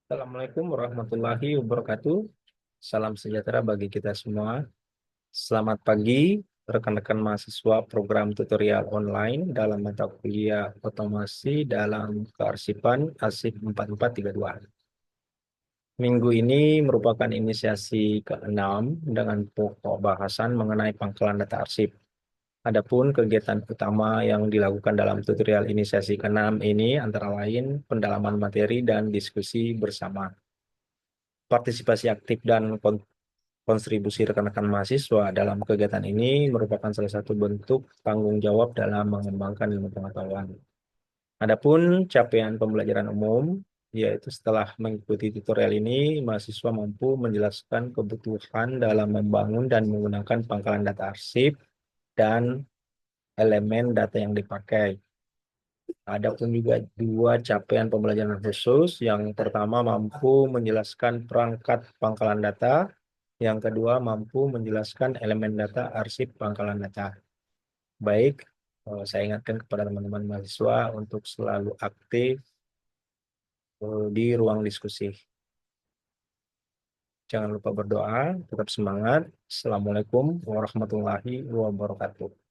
Assalamualaikum warahmatullahi wabarakatuh. Salam sejahtera bagi kita semua. Selamat pagi, rekan-rekan mahasiswa program tutorial online dalam mata kuliah otomasi dalam kearsipan ASIP 4432. Minggu ini merupakan inisiasi ke-6 dengan pokok bahasan mengenai pangkalan data arsip. Adapun kegiatan utama yang dilakukan dalam tutorial inisiasi ke-6 ini antara lain pendalaman materi dan diskusi bersama. Partisipasi aktif dan kontribusi rekan-rekan mahasiswa dalam kegiatan ini merupakan salah satu bentuk tanggung jawab dalam mengembangkan ilmu pengetahuan. Adapun capaian pembelajaran umum, yaitu setelah mengikuti tutorial ini, mahasiswa mampu menjelaskan kebutuhan dalam membangun dan menggunakan pangkalan data arsip dan elemen data yang dipakai. Ada pun juga dua capaian pembelajaran khusus. Yang pertama mampu menjelaskan perangkat pangkalan data. Yang kedua mampu menjelaskan elemen data arsip pangkalan data. Baik, saya ingatkan kepada teman-teman mahasiswa untuk selalu aktif di ruang diskusi. Jangan lupa berdoa, tetap semangat. Assalamualaikum warahmatullahi wabarakatuh.